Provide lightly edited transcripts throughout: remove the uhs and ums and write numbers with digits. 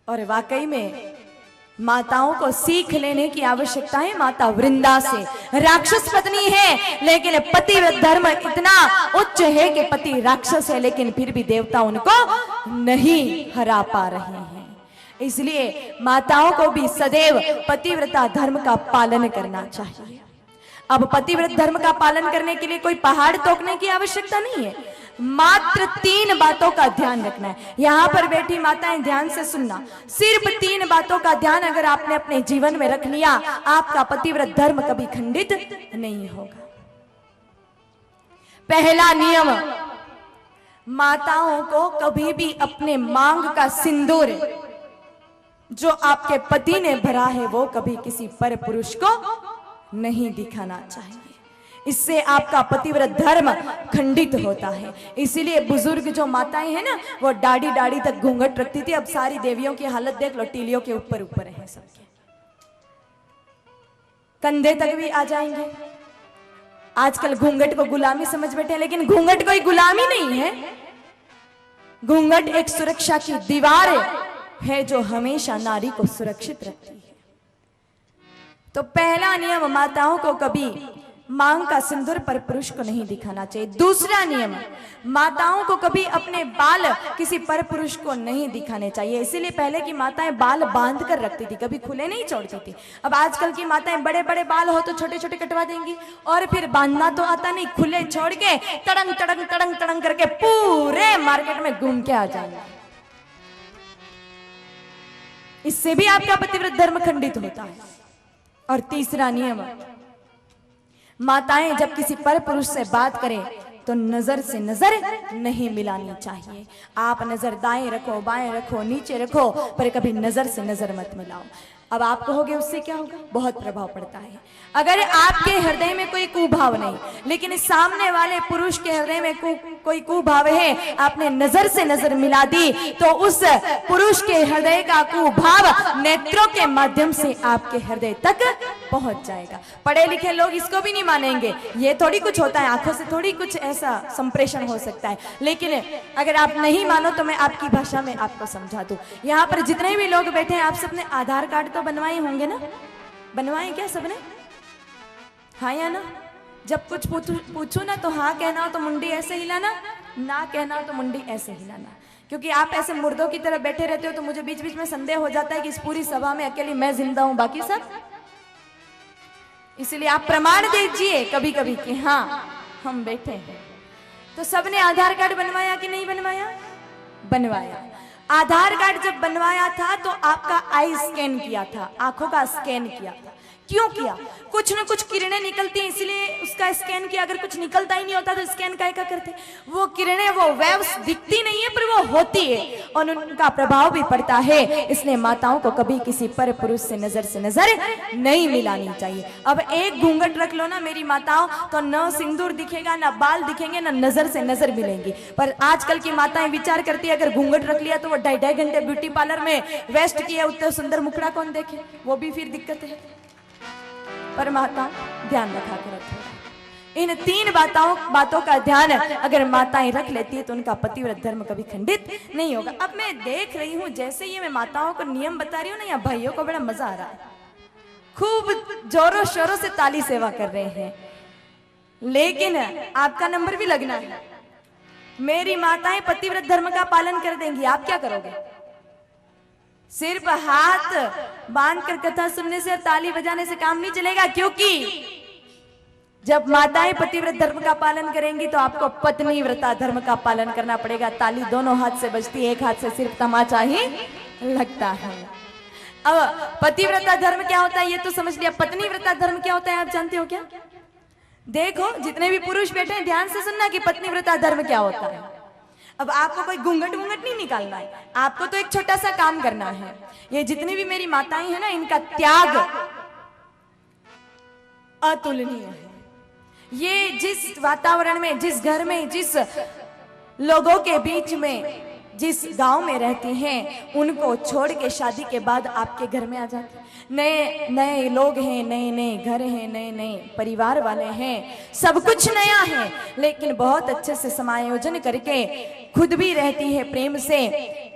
और वाकई में माताओं को सीख लेने की आवश्यकता है माता वृंदा से। राक्षस पत्नी है लेकिन पतिव्रत धर्म इतना उच्च है कि पति राक्षस है लेकिन फिर भी देवता उनको नहीं हरा पा रहे हैं। इसलिए माताओं को भी सदैव पतिव्रता धर्म का पालन करना चाहिए। अब पतिव्रत धर्म का पालन करने के लिए कोई पहाड़ तोड़ने की आवश्यकता नहीं है, मात्र 3 बातों का ध्यान रखना है। यहां पर बैठी माताएं ध्यान से सुनना, सिर्फ 3 बातों का ध्यान अगर आपने अपने जीवन में रख लिया, आपका पतिव्रत धर्म कभी खंडित नहीं होगा। पहला नियम, माताओं को कभी भी अपने मांग का सिंदूर जो आपके पति ने भरा है वो कभी किसी पर पुरुष को नहीं दिखाना चाहिए। इससे आपका पतिव्रत धर्म खंडित होता है। इसीलिए बुजुर्ग जो माताएं हैं ना, वो दाढ़ी दाढ़ी तक घूंघट रखती थी। अब सारी देवियों की हालत देख लो, टीलियों के ऊपर ऊपर है सबके, कंधे तक भी आ जाएंगे। आजकल घूंघट को गुलामी समझ बैठे हैं, लेकिन घूंघट कोई गुलामी नहीं है। घूंघट एक सुरक्षा की दीवार है जो हमेशा नारी को सुरक्षित रखती है। तो पहला नियम, माताओं को कभी मांग का सिंदूर पर पुरुष को नहीं दिखाना चाहिए। दूसरा नियम, माताओं को कभी अपने बाल किसी पर पुरुष को नहीं दिखाने चाहिए। इसीलिए पहले की माताएं बाल बांध कर रखती थी, कभी खुले नहीं छोड़ती थी। अब आजकल की माताएं बड़े बड़े बाल हो तो छोटे छोटे कटवा देंगी, और फिर बांधना तो आता नहीं, खुले छोड़ के तड़ंग तड़ंग तड़ंग तड़ंग करके पूरे मार्केट में घूम के आ जाएंगे। इससे भी आपका पतिव्रत धर्म खंडित होता है। और तीसरा नियम, माताएं जब किसी पर पुरुष से बात करें तो नजर से नजर नहीं मिलानी चाहिए। आप नजर दाएं रखो, बाएं रखो, नीचे रखो, पर कभी नजर से नजर मत मिलाओ। अब आप कहोगे उससे क्या होगा? बहुत प्रभाव पड़ता है। अगर आपके हृदय में कोई कुभाव नहीं, लेकिन सामने वाले पुरुष के हृदय में कोई कुभाव है, आपने नजर से नजर मिला दी, तो उस पुरुष के हृदय का कुभाव नेत्रों के माध्यम से आपके हृदय तक पहुंच जाएगा। पढ़े लिखे लोग इसको भी नहीं मानेंगे, ये थोड़ी कुछ होता है, आंखों से थोड़ी कुछ ऐसा संप्रेषण हो सकता है। लेकिन अगर आप नहीं मानो तो मैं आपकी भाषा में आपको समझा दूं। यहाँ पर जितने भी लोग बैठे हैं, आप सबने आधार कार्ड तो बनवाए होंगे ना? बनवाए क्या सबने? हाँ या ना? जब कुछ पूछू ना तो हाँ कहना हो तो मुंडी ऐसे हिलाना, ना कहना हो तो मुंडी ऐसे हिलाना। क्योंकि आप ऐसे मुर्दों की तरह बैठे रहते हो तो मुझे बीच बीच में संदेह हो जाता है कि इस पूरी सभा में अकेली मैं जिंदा हूं, बाकी सब। इसलिए आप प्रमाण दीजिए कभी कभी कि हाँ हम बैठे हैं। तो सबने आधार कार्ड बनवाया कि नहीं बनवाया? बनवाया। आधार कार्ड जब बनवाया था तो आपका आई स्कैन किया था, आंखों का स्कैन किया था। क्यों किया? कुछ न कुछ किरणें निकलती हैं, इसलिए उसका स्कैन किया। अगर कुछ निकलता ही नहीं होता तो स्कैन काहे का करते? वो किरणें, वो वेव्स दिखती नहीं है पर वो होती है और उनका प्रभाव भी पड़ता है। इसलिए माताओं को कभी किसी पर पुरुष से नजर नहीं मिलानी चाहिए। अब एक घूंघट रख लो ना मेरी माताओं, तो न सिंदूर दिखेगा, न बाल दिखेंगे, न नजर से नजर मिलेंगी। पर आजकल की माताएं विचार करती है, अगर घूंघट रख लिया तो वो 2.5 घंटे ब्यूटी पार्लर में वेस्ट किया, उतने सुंदर मुखड़ा कौन देखे? वो भी फिर दिक्कत है। पर माता ध्यान रखा कर रखो। इन 3 बातों का ध्यान अगर माताएं रख लेती है तो उनका पतिव्रत धर्म कभी खंडित नहीं होगा। अब मैं देख रही हूं, जैसे ये मैं माताओं को नियम बता रही हूँ ना, या भाइयों को बड़ा मजा आ रहा है, खूब जोरों शोरों से ताली सेवा कर रहे हैं। लेकिन आपका नंबर भी लगना है। मेरी माताएं पतिव्रत धर्म का पालन कर देंगी, आप क्या करोगे? सिर्फ हाथ बांधकर कथा सुनने से और ताली बजाने से काम नहीं चलेगा, क्योंकि जब माताएं पतिव्रत धर्म का पालन करेंगी तो आपको पत्नी व्रता धर्म का पालन करना पड़ेगा। ताली दोनों हाथ से बजती है, एक हाथ से सिर्फ तमाचा ही लगता है। अब पतिव्रता धर्म क्या होता है ये तो समझ लिया, पत्नी व्रता धर्म क्या होता है आप जानते हो क्या? देखो जितने भी पुरुष बैठे हैं ध्यान से सुनना कि पत्नी व्रता धर्म क्या होता है। अब आपको कोई घूंघट नहीं निकालना है, आपको तो एक छोटा सा काम करना है। ये जितनी भी मेरी माताएं हैं ना, इनका त्याग अतुलनीय है। ये जिस वातावरण में, जिस घर में, जिस लोगों के बीच में, जिस गांव में रहती हैं, उनको छोड़ के शादी के बाद आपके घर में आ जाते हैं। नए नए लोग हैं, नए नए घर हैं, नए नए परिवार वाले हैं, सब कुछ नया है, लेकिन बहुत अच्छे से समायोजन करके खुद भी रहती है प्रेम से,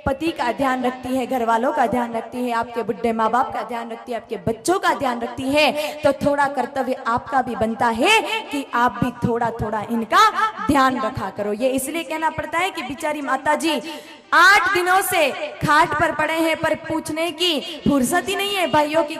पति का ध्यान रखती है, घर वालों का ध्यान रखती है, आपके बुढ़े माँ बाप का ध्यान रखती है, आपके बच्चों का ध्यान रखती है, तो थोड़ा कर्तव्य आपका भी बनता है कि आप भी थोड़ा थोड़ा इनका ध्यान रखा करो। ये इसलिए कहना पड़ता है कि बेचारी माता जी 8 दिनों से खाट पर पड़े हैं, पर पूछने की फुर्सत ही नहीं है भाइयों की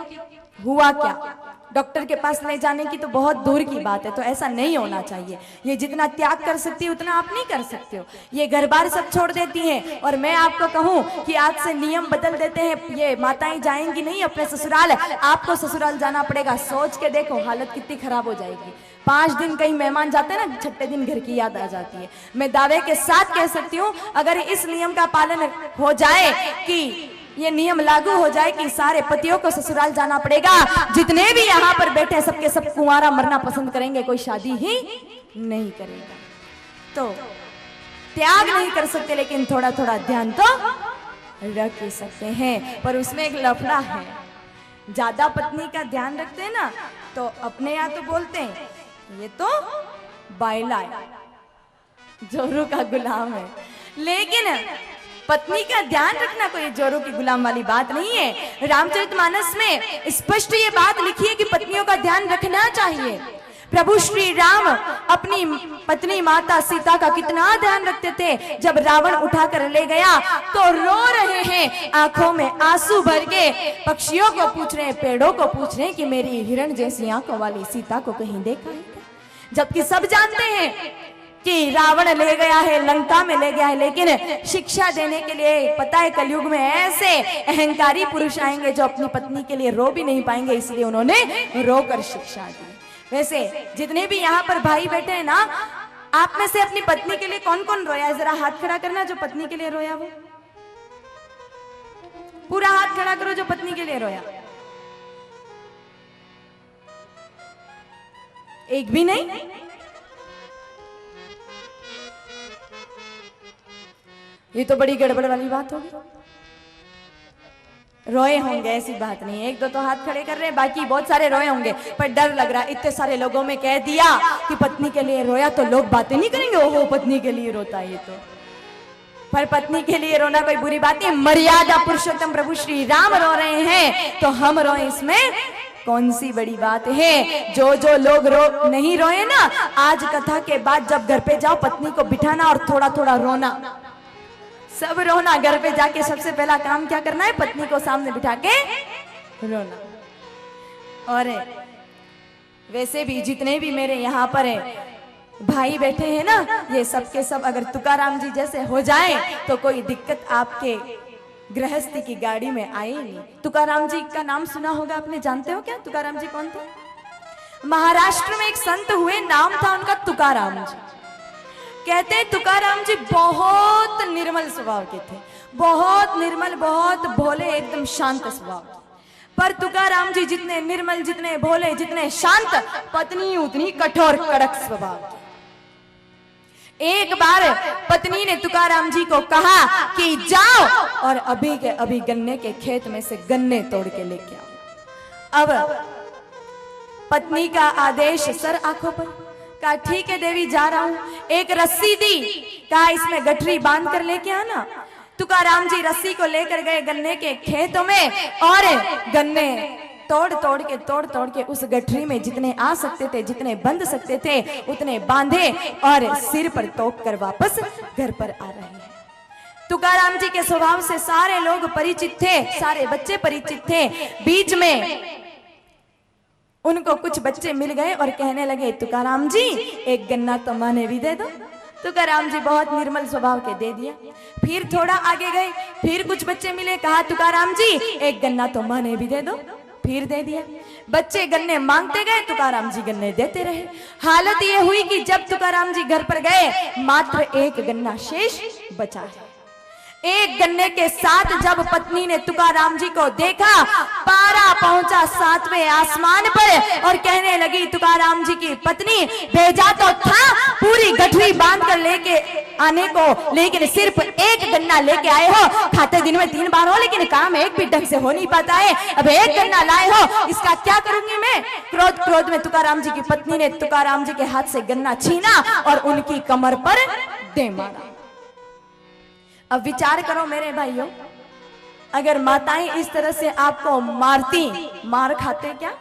हुआ क्या। डॉक्टर के पास ले जाने की तो बहुत दूर की बात है। तो ऐसा नहीं होना चाहिए। ये जितना त्याग कर सकती है उतना आप नहीं कर सकते हो। ये घर बार सब छोड़ देती हैं, और मैं आपको कहूं कि आज से नियम बदल देते हैं। ये माताएं जाएंगी नहीं अपने ससुराल, आपको ससुराल जाना पड़ेगा। सोच के देखो हालत कितनी खराब हो जाएगी। 5 दिन कहीं मेहमान जाते हैं ना, 6ठे दिन घर की याद आ जाती है। मैं दावे के साथ कह सकती हूँ, अगर इस नियम का पालन हो जाए कि ये नियम लागू हो जाए कि सारे पतियों को ससुराल जाना पड़ेगा, जितने भी यहाँ पर बैठे सबके सब कुंवारा मरना पसंद करेंगे, कोई शादी ही नहीं करेगा। तो त्याग नहीं कर सकते, लेकिन थोड़ा थोड़ा ध्यान तो रख ही सकते हैं। पर उसमें एक लफड़ा है, ज्यादा पत्नी का ध्यान रखते हैं ना तो अपने यहाँ तो बोलते हैं ये तो बाइला है, जोरू का गुलाम है। लेकिन पत्नी का ध्यान रखना कोई जोरों की गुलाम वाली बात नहीं है। रामचरितमानस में स्पष्ट ये बात लिखी है कि पत्नियों का ध्यान रखना चाहिए। प्रभु श्री राम अपनी पत्नी माता सीता का कितना ध्यान रखते थे। जब रावण उठाकर ले गया तो रो रहे हैं, आंखों में आंसू भर के, पक्षियों को पूछ रहे हैं, पेड़ों को पूछ रहे हैं कि मेरी हिरण जैसी आंखों वाली सीता को कहीं देखा है क्या? जबकि सब जानते हैं कि रावण ले गया है, लंका में ले गया है, लेकिन शिक्षा देने के लिए पता है कलयुग में ऐसे अहंकारी पुरुष आएंगे जो अपनी पत्नी के लिए रो भी नहीं पाएंगे, इसलिए उन्होंने रोकर शिक्षा दी। वैसे जितने भी यहाँ पर भाई बैठे हैं ना, आप में से अपनी पत्नी के लिए कौन कौन रोया है? जरा हाथ खड़ा करना जो पत्नी के लिए रोया। वो पूरा हाथ खड़ा करो जो पत्नी के लिए रोया। एक भी नहीं? ये तो बड़ी गड़बड़ वाली बात होगी। रोए होंगे ऐसी बात नहीं है, 1-2 तो हाथ खड़े कर रहे हैं, बाकी बहुत सारे रोए होंगे। पर डर लग रहा है, इतने सारे लोगों में कह दिया कि पत्नी के लिए रोया तो लोग बातें नहीं करेंगे, ओहो पत्नी के लिए रोता है ये तो। पर पत्नी के लिए रोना कोई बुरी बात नहीं। मर्यादा पुरुषोत्तम प्रभु श्री राम रो रहे हैं तो हम रोए, इसमें कौन सी बड़ी बात है। जो जो लोग नहीं रोए ना, आज कथा के बाद जब घर पे जाओ पत्नी को बिठाना और थोड़ा थोड़ा रोना, सब रोना। घर पे जाके सबसे पहला काम क्या करना है? पत्नी को सामने बिठा के रोना। और वैसे भी जितने भी मेरे यहाँ पर भाई बैठे हैं ना, ये सब के सब अगर तुकाराम जी जैसे हो जाए तो कोई दिक्कत आपके गृहस्थी की गाड़ी में आए नहीं। तुकाराम जी का नाम सुना होगा आपने, जानते हो क्या तुकाराम जी कौन थे? महाराष्ट्र में एक संत हुए, नाम था उनका तुकाराम जी। कहते हैं तुकाराम जी बहुत निर्मल स्वभाव के थे, बहुत निर्मल, बहुत भोले, एकदम शांत स्वभाव। पर तुकाराम जी जितने निर्मल, जितने भोले, जितने शांत, पत्नी उतनी कठोर कड़क स्वभाव की। एक बार पत्नी ने तुकाराम जी को कहा कि जाओ और अभी के अभी गन्ने के खेत में से गन्ने तोड़ के लेके आओ। अब पत्नी का आदेश, सर आंखों पर, कहा ठीक है देवी जा रहा हूं। एक रस्सी दी, कहा इसमें गठरी बांध कर लेके आना। तुकाराम जी रस्सी को लेकर गए गन्ने के खेतों में और गन्ने तोड़ तोड़ के उस गठरी में जितने आ सकते थे, जितने बंध सकते थे, उतने बांधे और सिर पर तोप कर वापस घर पर आ रहे हैं। तुकाराम जी के स्वभाव से सारे लोग परिचित थे, सारे बच्चे परिचित थे। बीच में उनको कुछ बच्चे मिल गए और कहने लगे तुकाराम जी एक गन्ना तो माने भी दे दो। तुकाराम जी बहुत निर्मल स्वभाव के दे दिया। फिर थोड़ा आगे गए, फिर कुछ बच्चे मिले, कहा तुकाराम जी एक गन्ना तो माने भी दे दो, फिर दे दिया। बच्चे गन्ने मांगते गए, तुकाराम जी गन्ने देते रहे। हालत ये हुई कि जब तुकाराम जी घर पर गए मात्र एक गन्ना शेष बचा है। एक गन्ने के साथ जब पत्नी ने तुकाराम जी को देखा, पारा पहुंचा 7वें आसमान पर और कहने लगी तुकाराम जी की पत्नी, भेजा तो था पूरी गठरी बांध कर लेके आने को, लेकिन सिर्फ एक गन्ना लेके आए हो। खाते दिन में 3 बार हो, लेकिन काम एक भी ढंग से हो नहीं पाता है। अब एक गन्ना लाए हो, इसका क्या करूंगी मैं? क्रोध में तुकाराम जी की पत्नी ने तुकाराम जी के हाथ से गन्ना छीना और उनकी कमर पर दे मारा। अब विचार करो मेरे भाइयों, अगर माताएं इस तरह से आपको मारती, मार खाते क्या?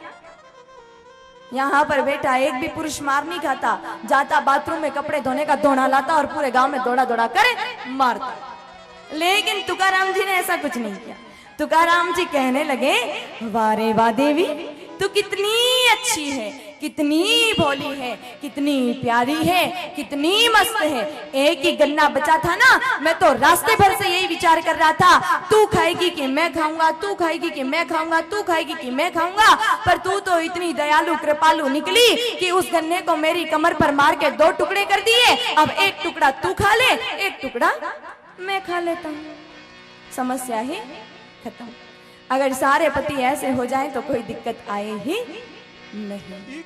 यहाँ पर बेटा एक भी पुरुष मार नहीं खाता, जाता बाथरूम में कपड़े धोने का धोना लाता और पूरे गांव में दौड़ा दौड़ा कर मारता। लेकिन तुकाराम जी ने ऐसा कुछ नहीं किया। तुकाराम जी कहने लगे, वाह रे वाह देवी, तू कितनी अच्छी है, कितनी भोली है, कितनी प्यारी है, कितनी मस्त है। एक ही गन्ना बचा था ना, मैं तो रास्ते भर से यही विचार कर रहा था, तू खाएगी कि मैं खाऊंगा, तू खाएगी कि मैं खाऊंगा, तू खाएगी कि मैं खाऊंगा। पर तू तो इतनी दयालु कृपालु निकली कि उस गन्ने को मेरी कमर पर मार के 2 टुकड़े कर दिए। अब एक टुकड़ा तू खा ले, एक टुकड़ा मैं खा लेता हूँ, समस्या ही खत्म। अगर सारे पति ऐसे हो जाएं तो कोई दिक्कत आए ही नहीं।